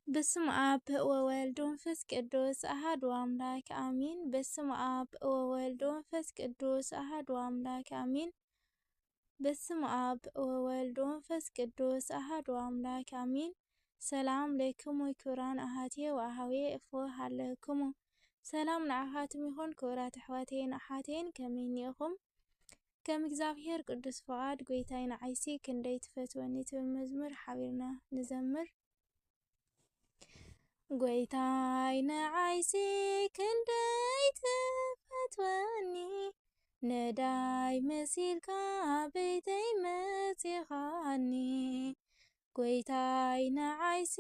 በስመ አብ ወወልድ ወመንፈስ ቅዱስ አሐዱ አምላክ አሜን። በስመ አብ ወወልድ ወመንፈስ ቅዱስ አሐዱ አምላክ አሜን። በስመ አብ ወወልድ ወመንፈስ ቅዱስ አሐዱ አምላክ አሜን። ሰላም ለክሙ ክቡራን አሐትየ ወአኀውየ እፎ ሃለክሙ ሰላም ንዓኻትም ይኹን ክቡራት ኣሕዋተይን ኣሓተይን ከመይ ኢኹም? ከም እግዚአብሔር ቅዱስ ፈቃድ ጎይታይ ንዓይሲ ክንደይ ትፈትወኒ ትብል መዝሙር ሓቢርና ንዘምር። ጎይታይ ንዓይሲ ክንደይ ትፈትወኒ ነዳይ መሲልካ ቤተይ መጺኻኒ ጎይታይ ንዓይሲ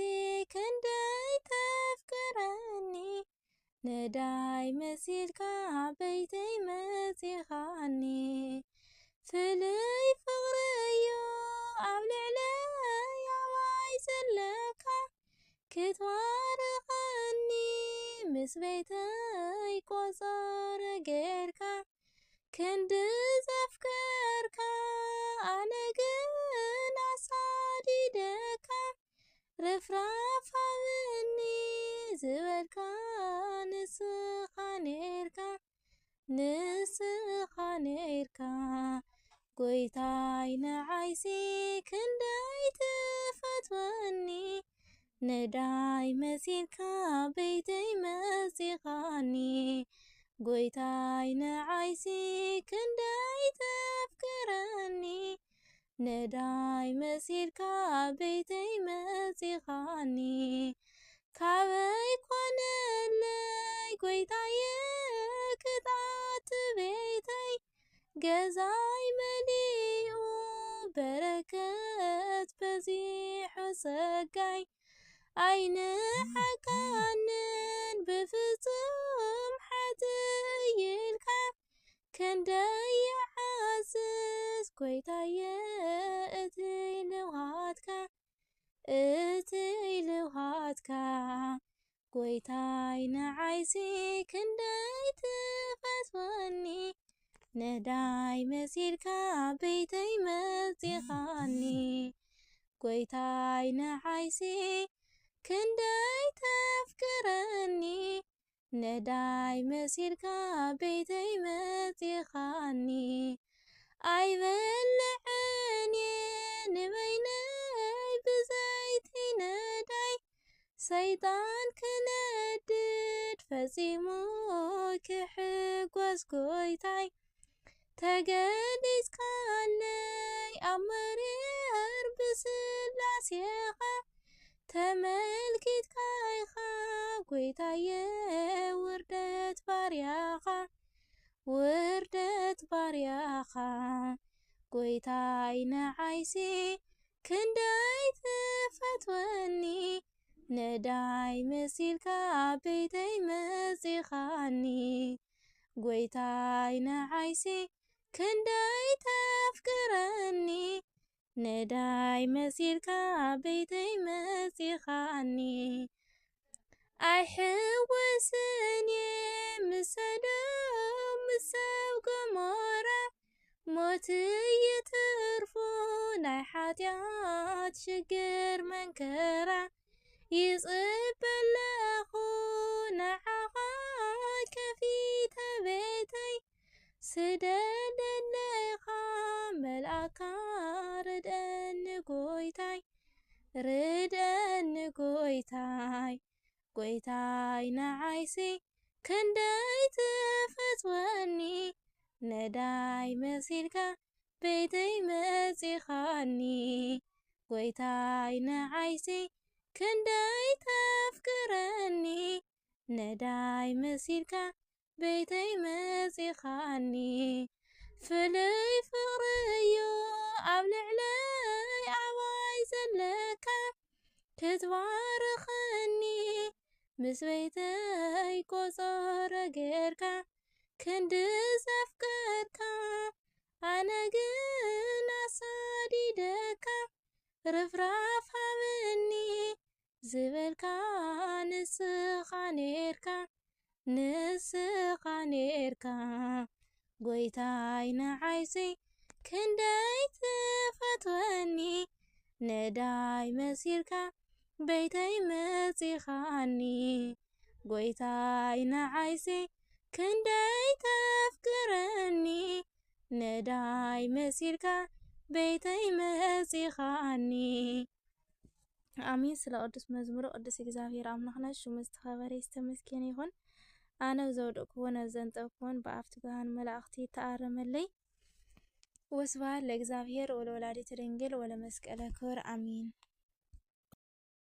ክንደይ ተፍቅረኒ ነዳይ መሲልካ ቤተይ መጺኻኒ ፍሉይ ፍቕሪ እዩ ኣብ ልዕለይ ኣባይ ዘለካ ክትባርኸኒ ምስ ቤተይ ቆጸረ ጌርካ ክንዲ ዘፍቀርካ ኣነ ግን ኣሳዲደካ ረፍራፍ ሃበኒ ዝበልካ ንስኻ ነርካ ጎይታይ ንዓይሲ ክንደይ ትፈትወኒ ነዳይ መሲልካ ቤተይ መጺኻኒ ጎይታይ ንዓይሲ ክንደይ ተፍቅረኒ ነዳይ መሲልካ ቤተይ መጺኻኒ ካበይ ኮነለይ ጎይታየ ክታት ቤተይ ገዛይ መሊኡ በረከት በዚሑ ጸጋይ ኣይንሓቃንን ብፍጹም ሓትይልካ ክንደይ ይዓዝዝ ጎይታየ እትይ ልውሃትካ ጎይታይ ንዓይሲ ክንደይ ትፈትወኒ ነዳይ መሲልካ ቤተይ መጺኻኒ ጎይታይ ንዓይሲ ክንደይ ተፍቅረኒ ነዳይ መሲልካ ቤተይ መጺኻኒ ኣይበልዕን ንበይነይ ብዘይቲ ነዳይ ሰይጣን ክነድድ ፈጺሙ ክሕጐስ ጎይታይ ተገሊጽካለይ ኣብ መሪር ብስላሴኻ ተመልኪትካ ኢኻ ጎይታየ ውርደት ባርያኻ ጎይታይ ንዓይሲ ክንደይ ትፈትወኒ ነዳይ መሲልካ ቤተይ መጺኻኒ ጎይታይ ንዓይሲ ክንደይ ተፍቅረኒ ነዳይ መሲልካ ቤተይ መጺኻኒ ኣይሕወስን ምስ ሰዶም ምስ ሰብ ገሞራ ሞት ይትርፉ ናይ ሓጢኣት ሽግር መንከራ ይጽበለኹ ንዓኻ ከፊተ ቤተይ ስደደለይኻ መልኣካ ርድአኒ ጎይታይ ጎይታይ ንዓይሲ ክንደይ ትፈትወኒ ነዳይ መሲልካ ቤተይ መጺኻኒ ጎይታይ ንዓይሲ ክንደይ ተፍቅረኒ ነዳይ መሲልካ ቤተይ መጺኻኒ ፍሉይ ፍቕሪ እዩ ኣብ ልዕለይ ኣባይ ዘለካ ክትባርኸኒ ምስ ቤተይ ቆጸረ ጌርካ ክንዲ ዘፍቀርካ ኣነ ግን ኣሳዲደካ ረፍራፍ ሃበኒ ዝበልካ ንስኻ ነርካ ጎይታይ ንዓይሲ ክንደይ ትፈትወኒ ነዳይ መሲልካ بيتي مزيخاني قويتاي نعيسي كنداي تفكرني نداي مسيركا بيتي مزيخاني آمين سلا قدس مزمور قدس እግዚአብሔር አምላክና ሽሙ ዝተኸበረ ይስተመስገን ይሁን ኣነ ዘውድቅዎን ዘንጠፍዎን በአፍቲ ብርሃን መላእክቲ ተኣረመለይ ወስብሐት ለእግዚአብሔር ወለወላዲቱ ድንግል ወለመስቀለ ክቡር አሜን።